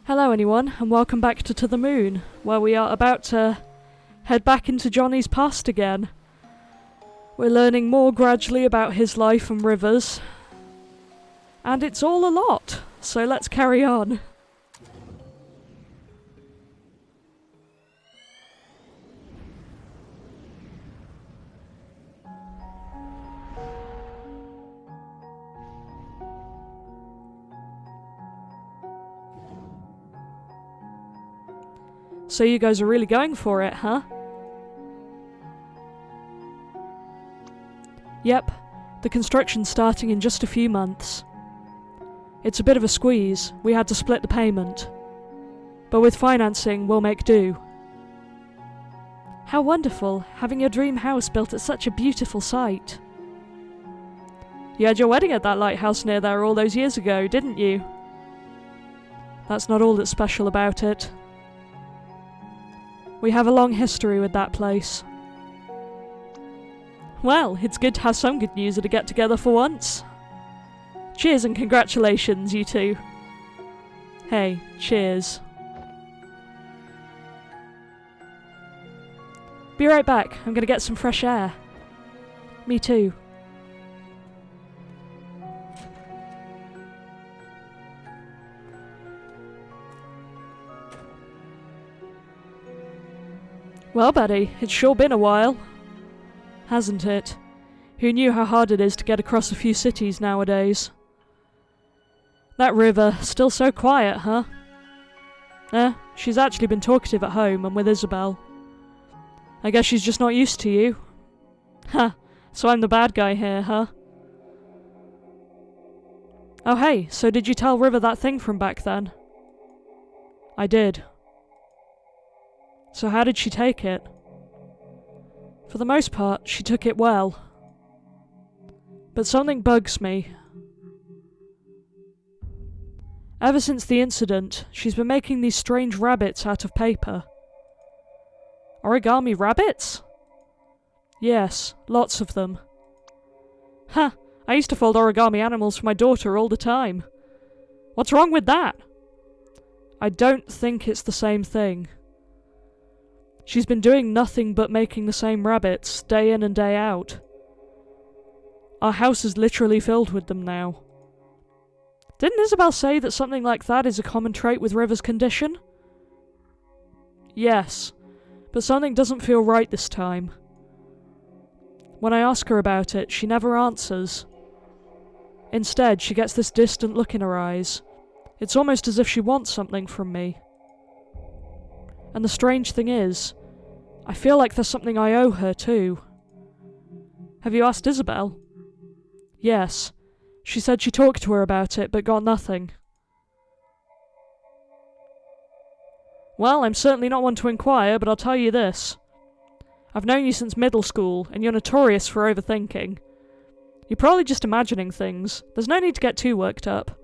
Hello anyone, and welcome back to the Moon, where we are about to head back into Johnny's past again. We're learning more gradually about his life and River's, and it's all a lot, so let's carry on. So you guys are really going for it, huh? Yep, the construction's starting in just a few months. It's a bit of a squeeze, we had to split the payment. But with financing, we'll make do. How wonderful, having your dream house built at such a beautiful site. You had your wedding at that lighthouse near there all those years ago, didn't you? That's not all that's special about it. We have a long history with that place. Well, it's good to have some good news at a get-together for once. Cheers and congratulations, you two. Hey, cheers. Be right back, I'm gonna get some fresh air. Me too. Well, buddy, it's sure been a while. Hasn't it? Who knew how hard it is to get across a few cities nowadays? That River, still so quiet, huh? She's actually been talkative at home and with Isabel. I guess she's just not used to you. Ha, so I'm the bad guy here, huh? Oh hey, so did you tell River that thing from back then? I did. So how did she take it? For the most part, she took it well. But something bugs me. Ever since the incident, she's been making these strange rabbits out of paper. Origami rabbits? Yes, lots of them. Ha! I used to fold origami animals for my daughter all the time. What's wrong with that? I don't think it's the same thing. She's been doing nothing but making the same rabbits, day in and day out. Our house is literally filled with them now. Didn't Isabel say that something like that is a common trait with River's condition? Yes, but something doesn't feel right this time. When I ask her about it, she never answers. Instead, she gets this distant look in her eyes. It's almost as if she wants something from me. And the strange thing is, I feel like there's something I owe her too. Have you asked Isabel? Yes. She said she talked to her about it, but got nothing. Well, I'm certainly not one to inquire, but I'll tell you this. I've known you since middle school, and you're notorious for overthinking. You're probably just imagining things. There's no need to get too worked up.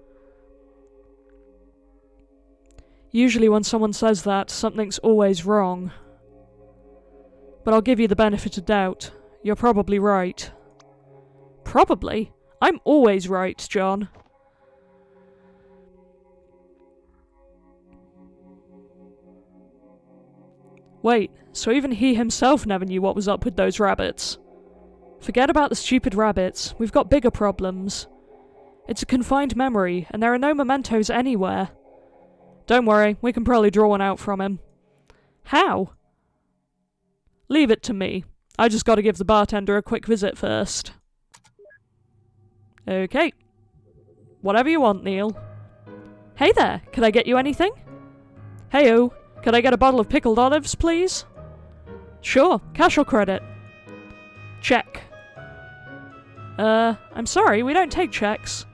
Usually when someone says that, something's always wrong. But I'll give you the benefit of doubt. You're probably right. Probably? I'm always right, John. Wait, so even he himself never knew what was up with those rabbits? Forget about the stupid rabbits, we've got bigger problems. It's a confined memory, and there are no mementos anywhere. Don't worry, we can probably draw one out from him. How? Leave it to me. I just gotta give the bartender a quick visit first. Okay. Whatever you want, Neil. Hey there, could I get you anything? Heyo, could I get a bottle of pickled olives, please? Sure, cash or credit? Check. I'm sorry, we don't take checks.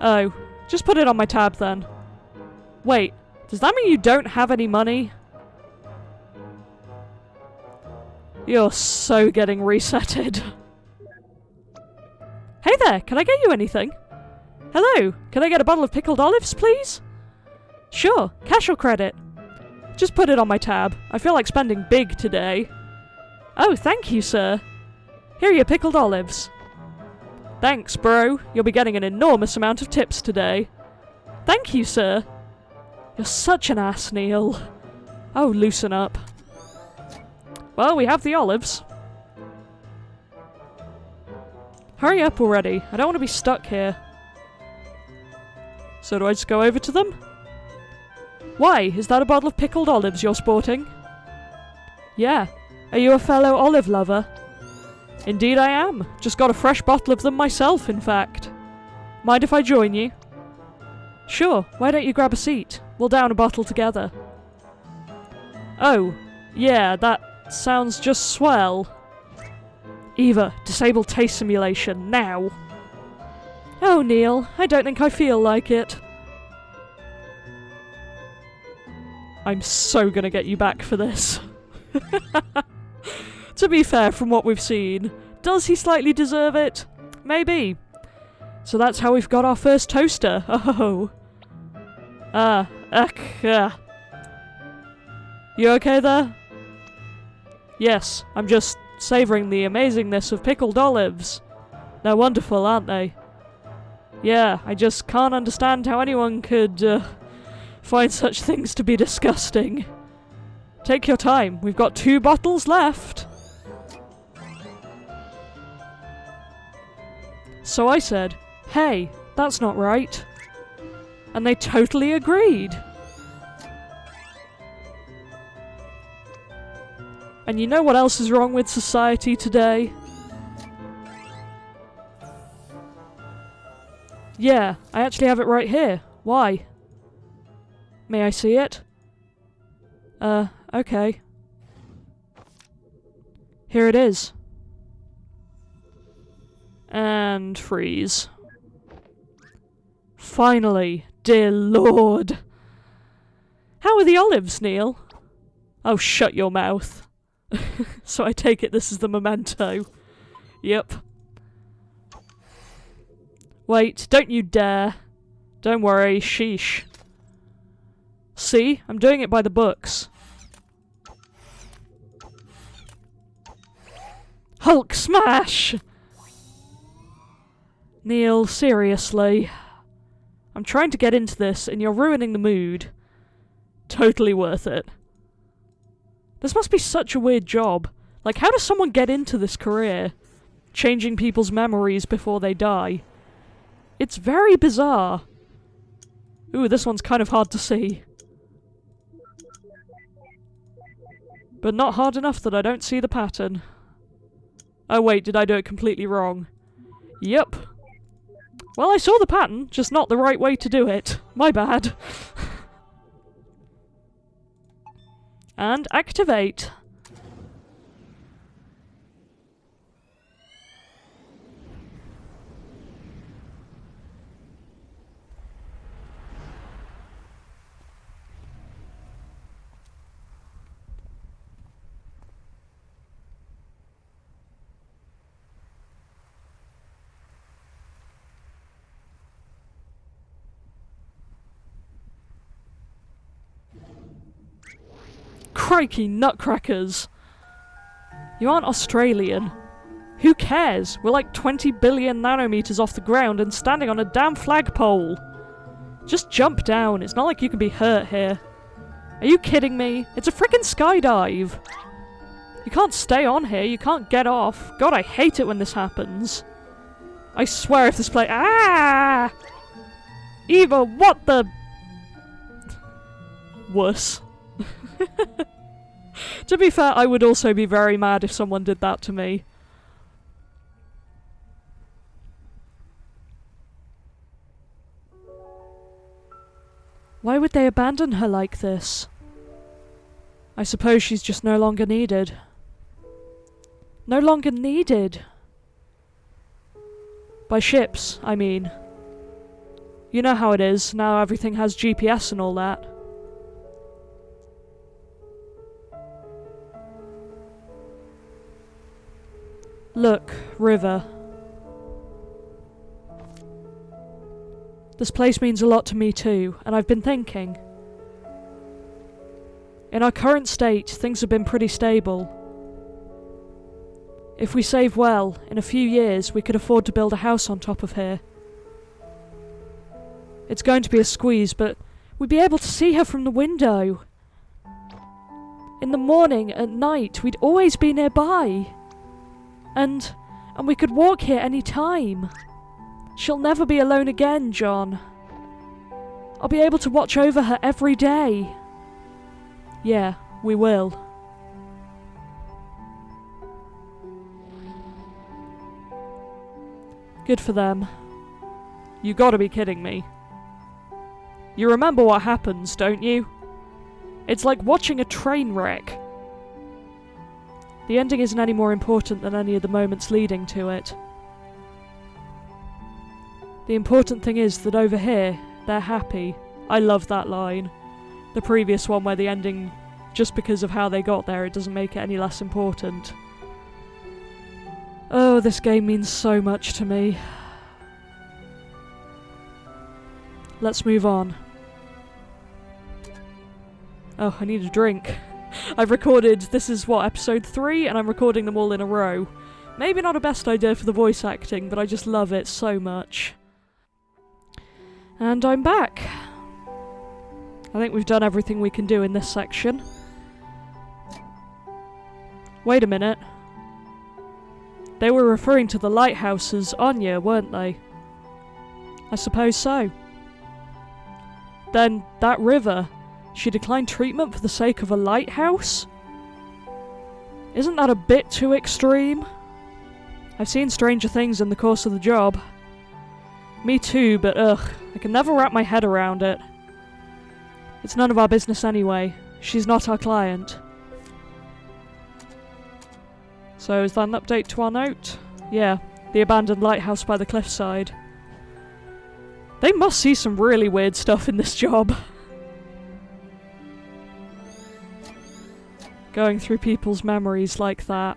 Oh, just put it on my tab then. Wait, does that mean you don't have any money? You're so getting resetted. Hey there, can I get you anything? Hello, can I get a bottle of pickled olives, please? Sure, cash or credit? Just put it on my tab. I feel like spending big today. Oh, thank you, sir. Here are your pickled olives. Thanks, bro. You'll be getting an enormous amount of tips today. Thank you, sir. You're such an ass, Neil. Oh, loosen up. Well, we have the olives. Hurry up already. I don't want to be stuck here. So do I just go over to them? Why? Is that a bottle of pickled olives you're sporting? Yeah. Are you a fellow olive lover? Indeed I am. Just got a fresh bottle of them myself, in fact. Mind if I join you? Sure. Why don't you grab a seat? We'll down a bottle together. Oh. Yeah, that sounds just swell. Eva, disable taste simulation, now. Oh, Neil, I don't think I feel like it. I'm so gonna get you back for this. To be fair, from what we've seen, does he slightly deserve it? Maybe. So that's how we've got our first toaster. Oh. You okay there? Yes, I'm just savouring the amazingness of pickled olives. They're wonderful, aren't they? Yeah, I just can't understand how anyone could, find such things to be disgusting. Take your time, we've got 2 bottles left. So I said, hey, that's not right. And they totally agreed. And you know what else is wrong with society today? Yeah, I actually have it right here. Why? May I see it? Okay. Here it is. And freeze. Finally, dear Lord. How are the olives, Neil? Oh, shut your mouth. So I take it this is the memento. Yep. Wait, don't you dare. Don't worry, sheesh. See? I'm doing it by the books. Hulk smash! Neil, seriously. I'm trying to get into this and you're ruining the mood. Totally worth it. This must be such a weird job. Like, how does someone get into this career? Changing people's memories before they die. It's very bizarre. Ooh, this one's kind of hard to see. But not hard enough that I don't see the pattern. Oh wait, did I do it completely wrong? Yep. Well, I saw the pattern, just not the right way to do it. My bad. And activate. Crikey nutcrackers! You aren't Australian. Who cares? We're like 20 billion nanometers off the ground and standing on a damn flagpole. Just jump down. It's not like you can be hurt here. Are you kidding me? It's a frickin' skydive. You can't stay on here. You can't get off. God, I hate it when this happens. I swear if this play— Ah! Eva, what the— Wuss. To be fair, I would also be very mad if someone did that to me. Why would they abandon her like this? I suppose she's just no longer needed. No longer needed! By ships, I mean. You know how it is, now everything has GPS and all that. Look, river. This place means a lot to me too, and I've been thinking. In our current state, things have been pretty stable. If we save well, in a few years we could afford to build a house on top of here. It's going to be a squeeze, but We'd be able to see her from the window. In the morning, at night, we'd always be nearby. And we could walk here any time. She'll never be alone again, John. I'll be able to watch over her every day. Yeah, we will. Good for them. You gotta be kidding me. You remember what happens, don't you? It's like watching a train wreck. The ending isn't any more important than any of the moments leading to it. The important thing is that over here, they're happy. I love that line. The previous one where the ending, just because of how they got there, it doesn't make it any less important. Oh, this game means so much to me. Let's move on. Oh, I need a drink. I've recorded, this is what, episode 3, and I'm recording them all in a row. Maybe not a best idea for the voice acting, but I just love it so much. And I'm back. I think we've done everything we can do in this section. Wait a minute. They were referring to the lighthouse as Anya, weren't they? I suppose so. Then, that river, she declined treatment for the sake of a lighthouse? Isn't that a bit too extreme? I've seen stranger things in the course of the job. Me too, but ugh, I can never wrap my head around it. It's none of our business anyway. She's not our client. So is that an update to our note? Yeah, the abandoned lighthouse by the cliffside. They must see some really weird stuff in this job. Going through people's memories like that.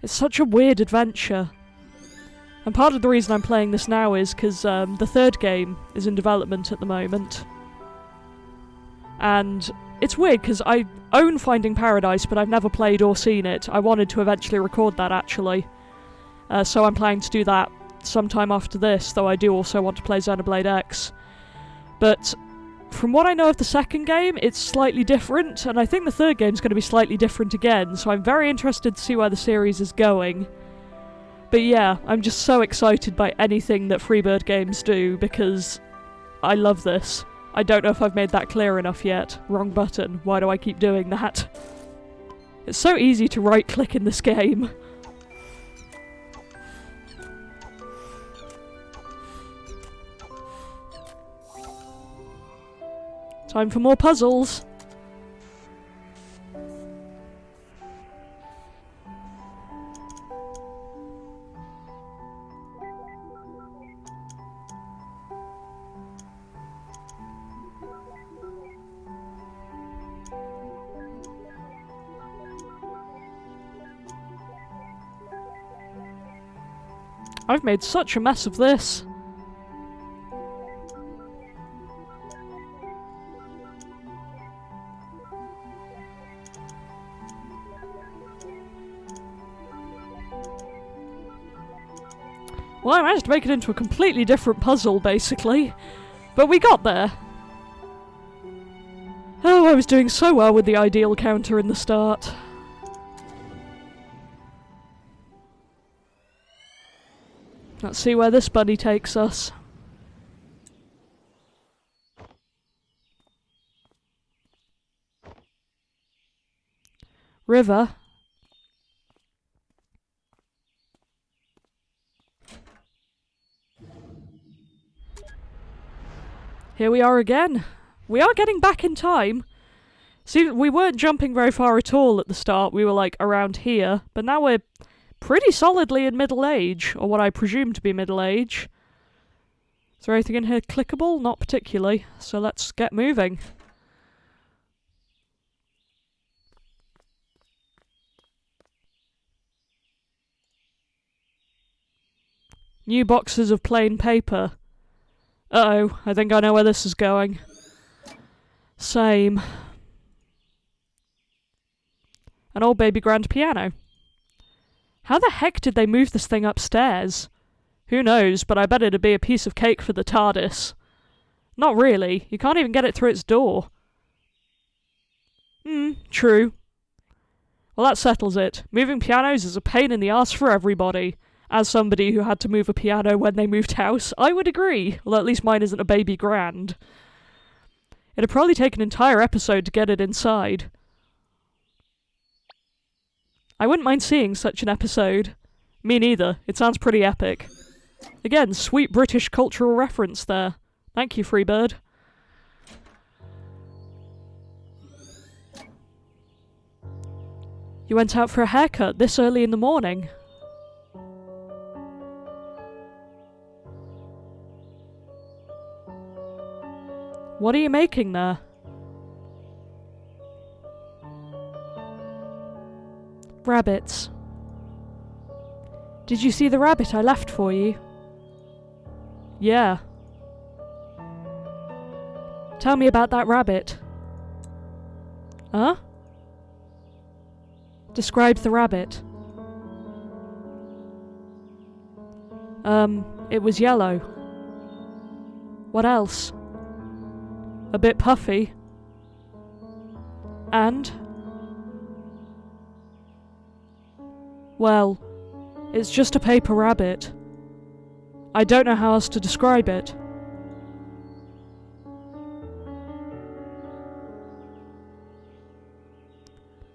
It's such a weird adventure. And part of the reason I'm playing this now is because the third game is in development at the moment. And it's weird because I own Finding Paradise, but I've never played or seen it. I wanted to eventually record that, actually. So I'm planning to do that sometime after this, though I do also want to play Xenoblade X. But from what I know of the second game, it's slightly different, and I think the third game's going to be slightly different again, so I'm very interested to see where the series is going. But yeah, I'm just so excited by anything that Freebird Games do, because I love this. I don't know if I've made that clear enough yet. Wrong button. Why do I keep doing that? It's so easy to right-click in this game. Time for more puzzles. I've made such a mess of this. Well, I managed to make it into a completely different puzzle, basically. But we got there. Oh, I was doing so well with the ideal counter in the start. Let's see where this bunny takes us. River. Here we are again. We are getting back in time. See, we weren't jumping very far at all at the start. We were like around here, but now we're pretty solidly in middle age, or what I presume to be middle age. Is there anything in here clickable? Not particularly, so let's get moving. New boxes of plain paper. Uh-oh, I think I know where this is going. Same. An old baby grand piano. How the heck did they move this thing upstairs? Who knows, but I bet it'd be a piece of cake for the TARDIS. Not really. You can't even get it through its door. True. Well, that settles it. Moving pianos is a pain in the arse for everybody. As somebody who had to move a piano when they moved house, I would agree, although at least mine isn't a baby grand. It'd probably take an entire episode to get it inside. I wouldn't mind seeing such an episode. Me neither. It sounds pretty epic. Again, sweet British cultural reference there. Thank you, Freebird. You went out for a haircut this early in the morning. What are you making there? Rabbits. Did you see the rabbit I left for you? Yeah. Tell me about that rabbit. Huh? Describe the rabbit. It was yellow. What else? A bit puffy. And? Well, it's just a paper rabbit. I don't know how else to describe it.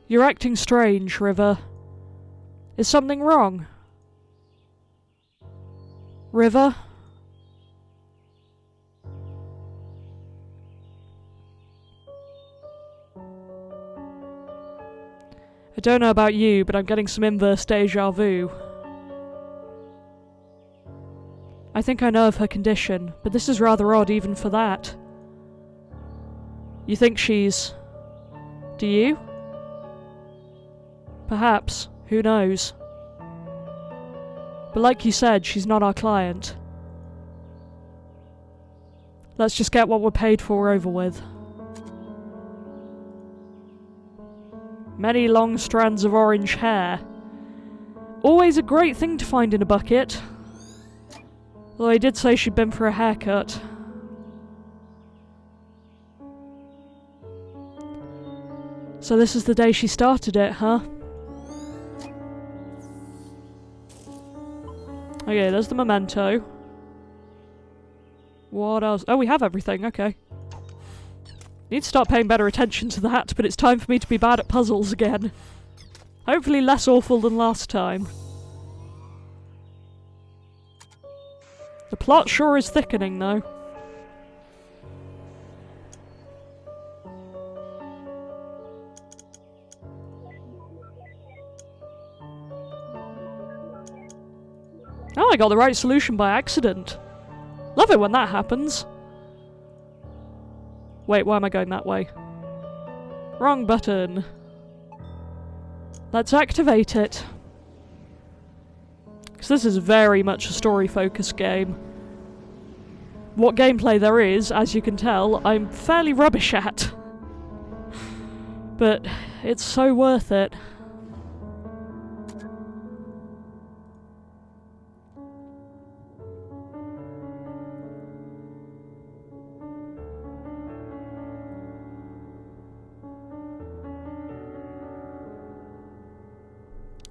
You're acting strange, River. Is something wrong? River? I don't know about you, but I'm getting some inverse deja vu. I think I know of her condition, but this is rather odd even for that. You think she's... Do you? Perhaps. Who knows? But like you said, she's not our client. Let's just get what we're paid for over with. Many long strands of orange hair. Always a great thing to find in a bucket. Although I did say she'd been for a haircut. So this is the day she started it, huh? Okay, there's the memento. What else? Oh, we have everything, okay. Need to start paying better attention to that, but it's time for me to be bad at puzzles again. Hopefully less awful than last time. The plot sure is thickening, though. Oh, I got the right solution by accident. Love it when that happens. Wait, why am I going that way? Wrong button. Let's activate it. Because this is very much a story-focused game. What gameplay there is, as you can tell, I'm fairly rubbish at. But it's so worth it.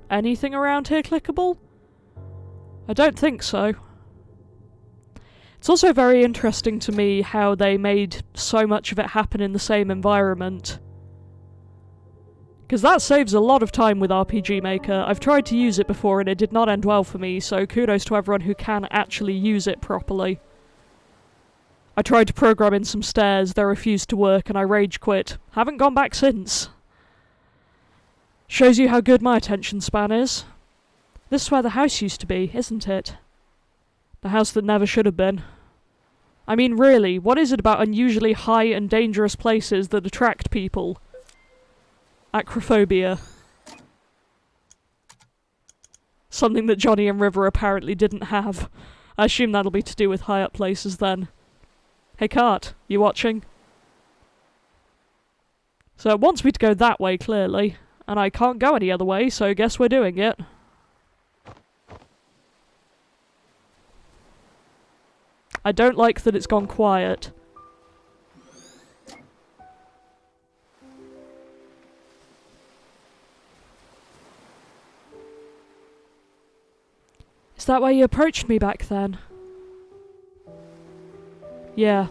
Anything around here clickable? I don't think so. It's also very interesting to me how they made so much of it happen in the same environment. Because that saves a lot of time with RPG Maker. I've tried to use it before and it did not end well for me, so kudos to everyone who can actually use it properly. I tried to program in some stairs, they refused to work, and I rage quit. Haven't gone back since. Shows you how good my attention span is. This is where the house used to be, isn't it? The house that never should have been. I mean, really, what is it about unusually high and dangerous places that attract people? Acrophobia. Something that Johnny and River apparently didn't have. I assume that'll be to do with high up places then. Hey Cart, you watching? So it wants me to go that way, clearly. And I can't go any other way, so guess we're doing it. I don't like that it's gone quiet. Is that why you approached me back then? Yeah.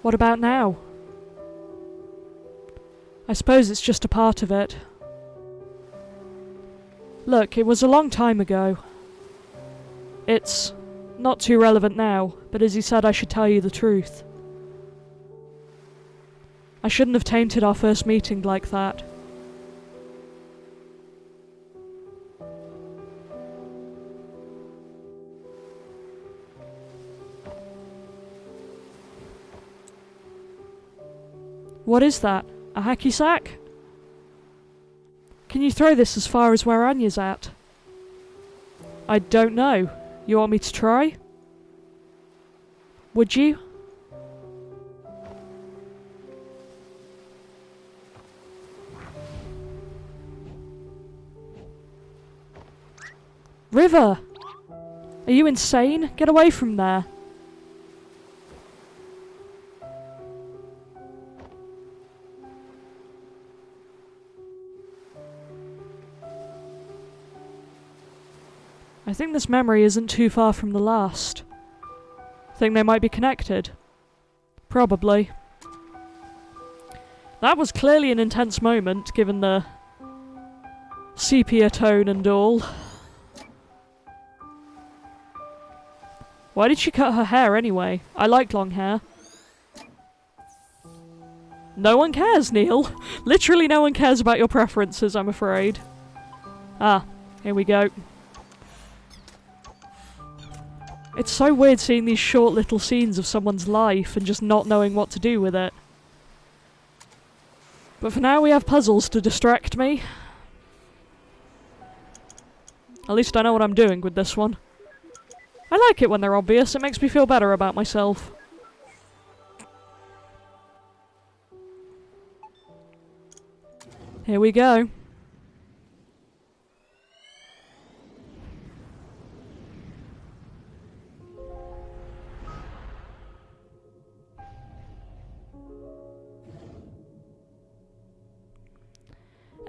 What about now? I suppose it's just a part of it. Look, it was a long time ago. It's not too relevant now, but as you said, I should tell you the truth. I shouldn't have tainted our first meeting like that. What is that? A hacky sack? Can you throw this as far as where Anya's at? I don't know. You want me to try? Would you? River! Are you insane? Get away from there. I think this memory isn't too far from the last. Think they might be connected? Probably. That was clearly an intense moment, given the sepia tone and all. Why did she cut her hair anyway? I like long hair. No one cares, Neil. Literally no one cares about your preferences, I'm afraid. Ah, here we go. It's so weird seeing these short little scenes of someone's life and just not knowing what to do with it. But for now we have puzzles to distract me. At least I know what I'm doing with this one. I like it when they're obvious, it makes me feel better about myself. Here we go.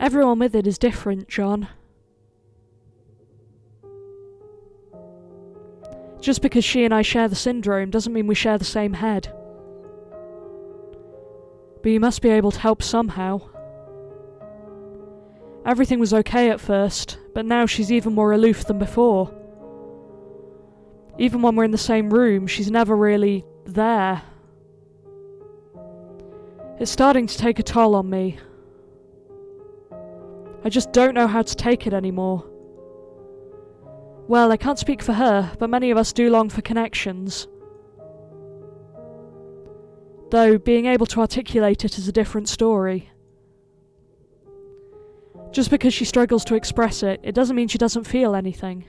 Everyone with it is different, John. Just because she and I share the syndrome doesn't mean we share the same head. But you must be able to help somehow. Everything was okay at first, but now she's even more aloof than before. Even when we're in the same room, she's never really there. It's starting to take a toll on me. I just don't know how to take it anymore. Well, I can't speak for her, but many of us do long for connections. Though, being able to articulate it is a different story. Just because she struggles to express it, it doesn't mean she doesn't feel anything.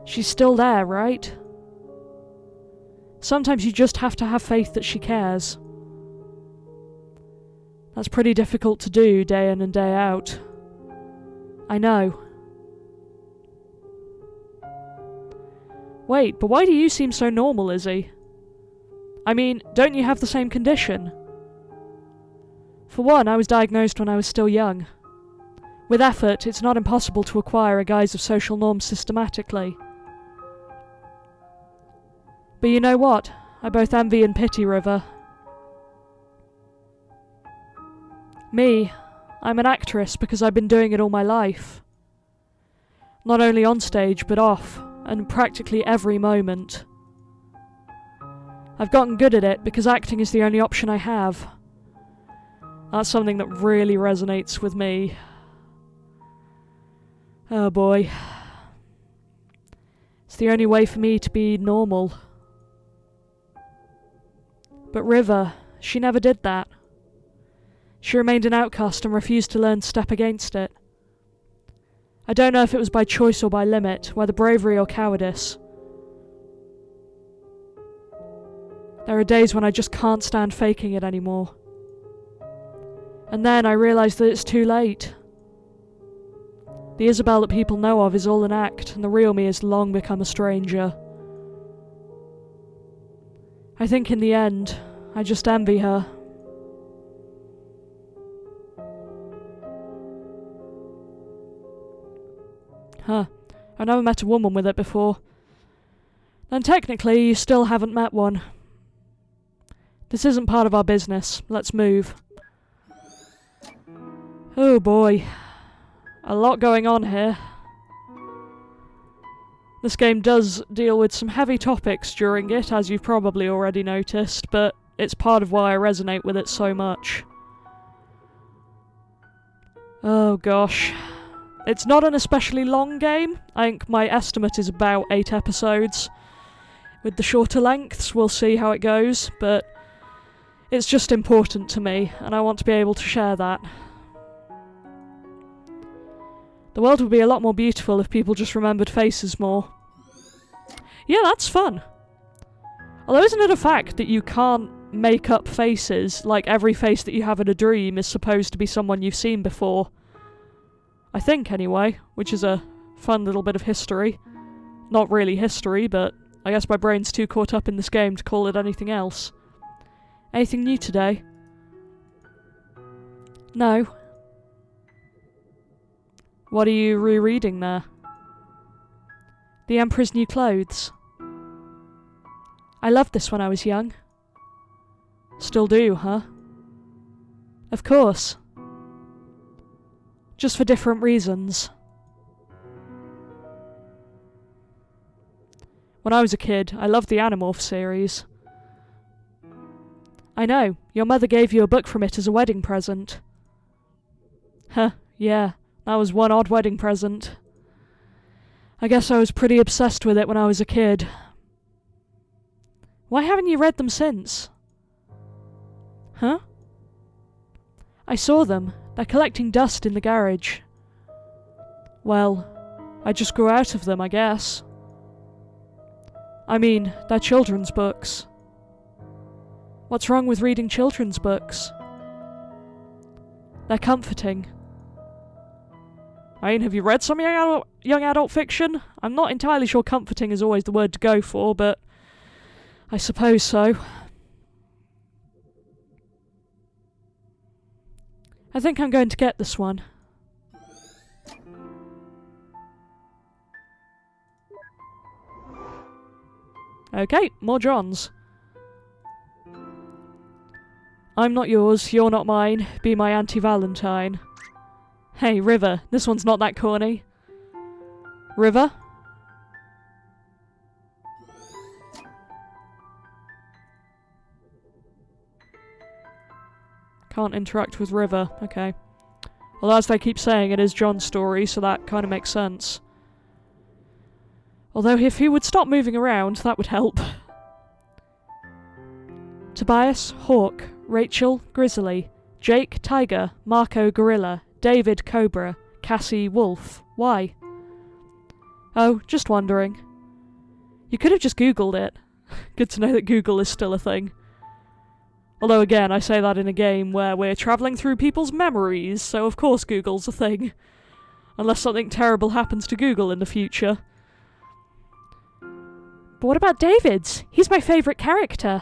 She's still there, right? Sometimes you just have to have faith that she cares. That's pretty difficult to do day in and day out. I know. Wait, but why do you seem so normal, Izzy? I mean, don't you have the same condition? For one, I was diagnosed when I was still young. With effort, it's not impossible to acquire a guise of social norms systematically. But you know what? I both envy and pity River. Me, I'm an actress because I've been doing it all my life. Not only on stage, but off, and practically every moment. I've gotten good at it because acting is the only option I have. That's something that really resonates with me. Oh boy. It's the only way for me to be normal. But River, she never did that. She remained an outcast and refused to learn to step against it. I don't know if it was by choice or by limit, whether bravery or cowardice. There are days when I just can't stand faking it anymore. And then I realise that it's too late. The Isabel that people know of is all an act, and the real me has long become a stranger. I think in the end, I just envy her. Huh. I've never met a woman with it before. Then technically, you still haven't met one. This isn't part of our business. Let's move. Oh boy. A lot going on here. This game does deal with some heavy topics during it, as you've probably already noticed, but it's part of why I resonate with it so much. Oh gosh. It's not an especially long game. I think my estimate is about 8 episodes. With the shorter lengths, we'll see how it goes, but it's just important to me, and I want to be able to share that. The world would be a lot more beautiful if people just remembered faces more. Yeah, that's fun. Although isn't it a fact that you can't make up faces, like every face that you have in a dream is supposed to be someone you've seen before? I think, anyway, which is a fun little bit of history. Not really history, but I guess my brain's too caught up in this game to call it anything else. Anything new today? No. What are you rereading there? The Emperor's New Clothes. I loved this when I was young. Still do, huh? Of course. Just for different reasons. When I was a kid, I loved the Animorph series. I know, your mother gave you a book from it as a wedding present. Huh, yeah, that was one odd wedding present. I guess I was pretty obsessed with it when I was a kid. Why haven't you read them since? Huh? I saw them. They're collecting dust in the garage. Well, I just grew out of them, I guess. I mean, they're children's books. What's wrong with reading children's books? They're comforting. I mean, have you read some young adult fiction? I'm not entirely sure comforting is always the word to go for, but I suppose so. I think I'm going to get this one. Okay, more Johns. I'm not yours, you're not mine, be my anti-Valentine. Hey, River, this one's not that corny. River? Can't interact with River, okay. Well, as they keep saying, it is John's story, so that kind of makes sense. Although if he would stop moving around, that would help. Tobias, Hawk, Rachel, Grizzly, Jake, Tiger, Marco, Gorilla, David, Cobra, Cassie, Wolf. Why? Oh, just wondering. You could have just Googled it. Good to know that Google is still a thing. Although again, I say that in a game where we're travelling through people's memories, so of course Google's a thing. Unless something terrible happens to Google in the future. But what about David's? He's my favourite character.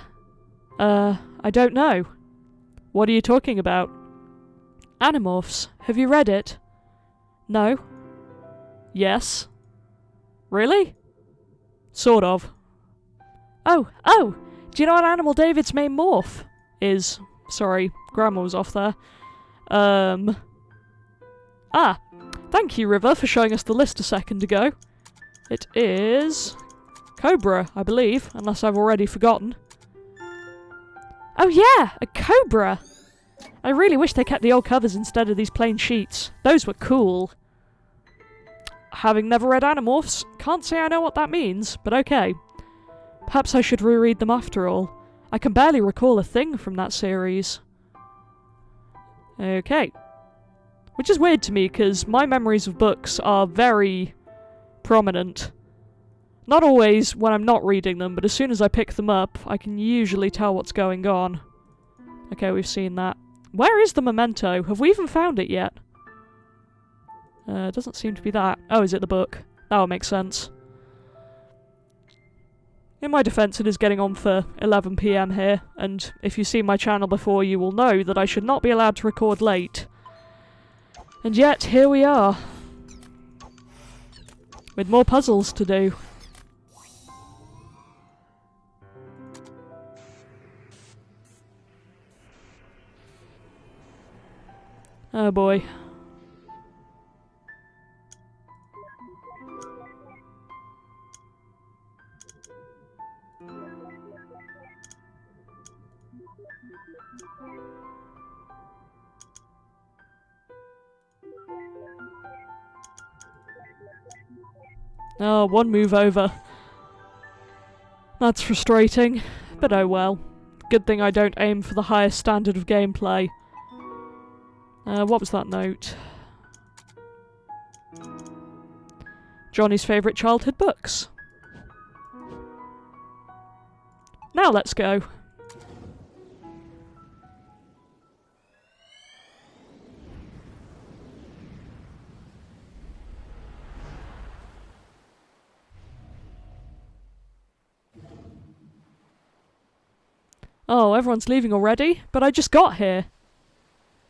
I don't know. What are you talking about? Animorphs. Have you read it? No. Yes. Really? Sort of. Oh! Do you know what animal David's main morph is? Sorry, grammar was off there. Thank you, River, for showing us the list a second ago. It is Cobra, I believe, unless I've already forgotten. Oh yeah, a Cobra! I really wish they kept the old covers instead of these plain sheets. Those were cool. Having never read Animorphs, can't say I know what that means, but okay. Perhaps I should reread them after all. I can barely recall a thing from that series. Okay. Which is weird to me, because my memories of books are very prominent. Not always when I'm not reading them, but as soon as I pick them up, I can usually tell what's going on. Okay, we've seen that. Where is the memento? Have we even found it yet? Doesn't seem to be that. Oh, is it the book? That would make sense. In my defence, it is getting on for 11 PM here, and if you've seen my channel before, you will know that I should not be allowed to record late. And yet, here we are. With more puzzles to do. Oh boy. Oh, one move over. That's frustrating, but oh well. Good thing I don't aim for the highest standard of gameplay. What was that note? Johnny's favourite childhood books. Now let's go. Oh, everyone's leaving already? But I just got here.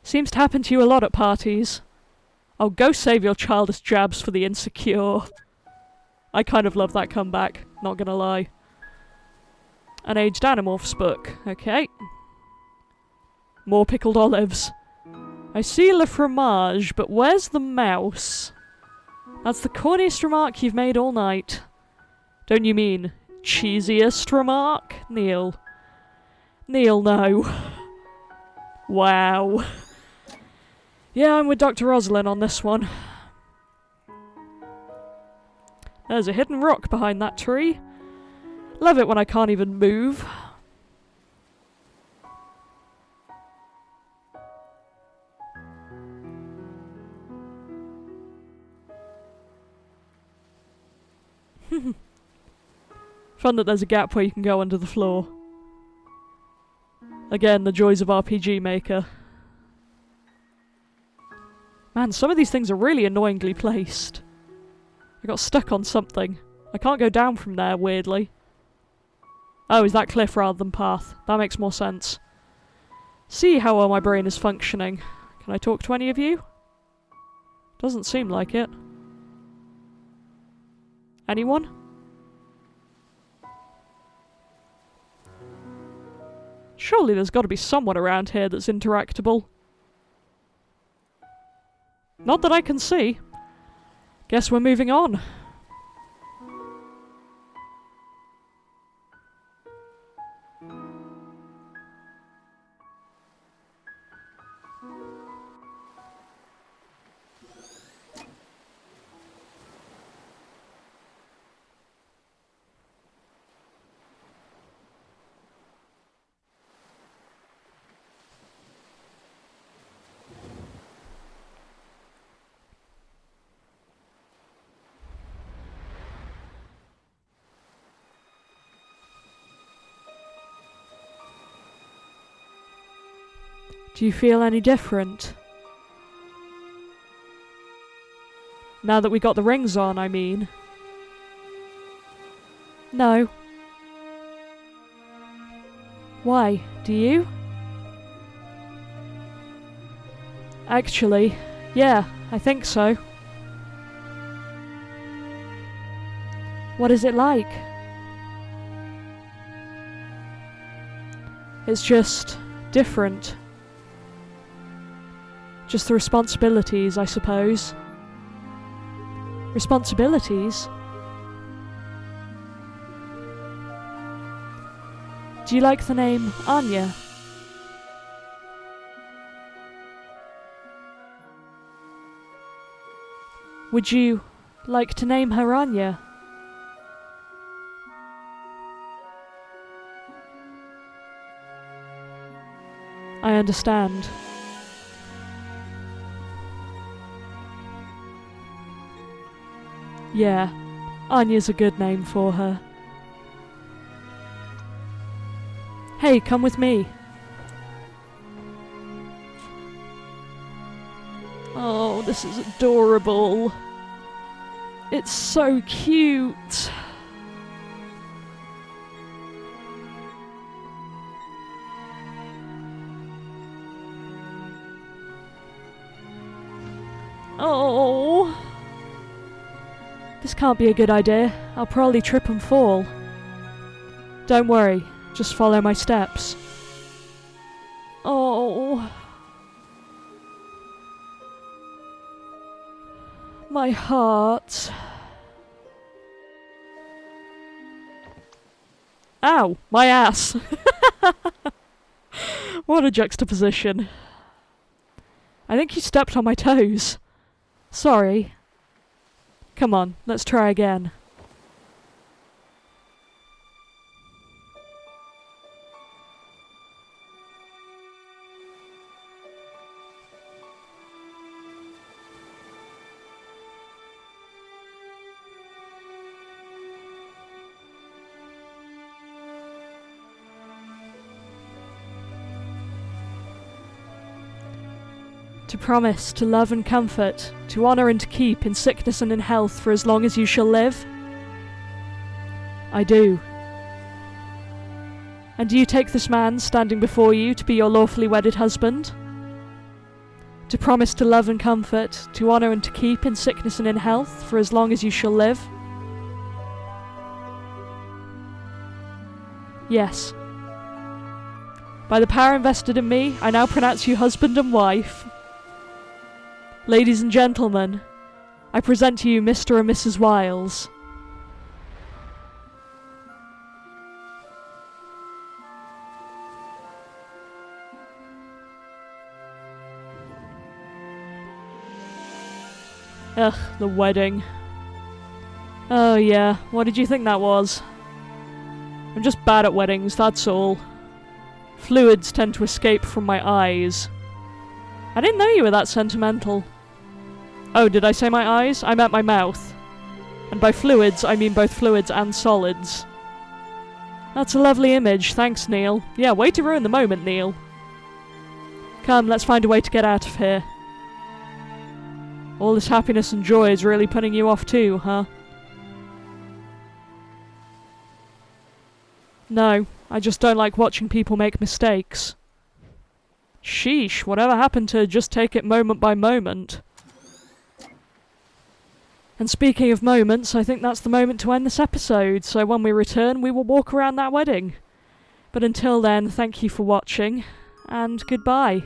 Seems to happen to you a lot at parties. Oh, go save your childish jabs for the insecure. I kind of love that comeback, not gonna lie. An aged Animorphs book, okay. More pickled olives. I see le fromage, but where's the mouse? That's the corniest remark you've made all night. Don't you mean cheesiest remark? Neil. Neil, no. Wow. Yeah, I'm with Dr. Roslin on this one. There's a hidden rock behind that tree. Love it when I can't even move. Fun that there's a gap where you can go under the floor. Again, the joys of RPG Maker. Man, some of these things are really annoyingly placed. I got stuck on something. I can't go down from there, weirdly. Oh, is that cliff rather than path? That makes more sense. See how well my brain is functioning. Can I talk to any of you? Doesn't seem like it. Anyone? Surely there's got to be someone around here that's interactable. Not that I can see. Guess we're moving on. Do you feel any different? Now that we got the rings on, I mean. No. Why? Do you? Actually, yeah, I think so. What is it like? It's just different. Just the responsibilities, I suppose. Responsibilities? Do you like the name Anya? Would you like to name her Anya? I understand. Yeah, Anya's a good name for her. Hey, come with me. Oh, this is adorable. It's so cute. Oh. This can't be a good idea. I'll probably trip and fall. Don't worry, just follow my steps. Oh. My heart. Ow! My ass! What a juxtaposition. I think you stepped on my toes. Sorry. Come on, let's try again. To promise to love and comfort, to honour and to keep in sickness and in health for as long as you shall live? I do. And do you take this man standing before you to be your lawfully wedded husband? To promise to love and comfort, to honour and to keep in sickness and in health for as long as you shall live? Yes. By the power invested in me, I now pronounce you husband and wife. Ladies and gentlemen, I present to you Mr. and Mrs. Wiles. Ugh, the wedding. Oh yeah, what did you think that was? I'm just bad at weddings, that's all. Fluids tend to escape from my eyes. I didn't know you were that sentimental. Oh, did I say my eyes? I meant my mouth. And by fluids, I mean both fluids and solids. That's a lovely image, thanks Neil. Yeah, way to ruin the moment, Neil. Come, let's find a way to get out of here. All this happiness and joy is really putting you off too, huh? No, I just don't like watching people make mistakes. Sheesh, whatever happened to just take it moment by moment? And speaking of moments, I think that's the moment to end this episode, so when we return we will walk around that wedding. But until then, thank you for watching, and goodbye.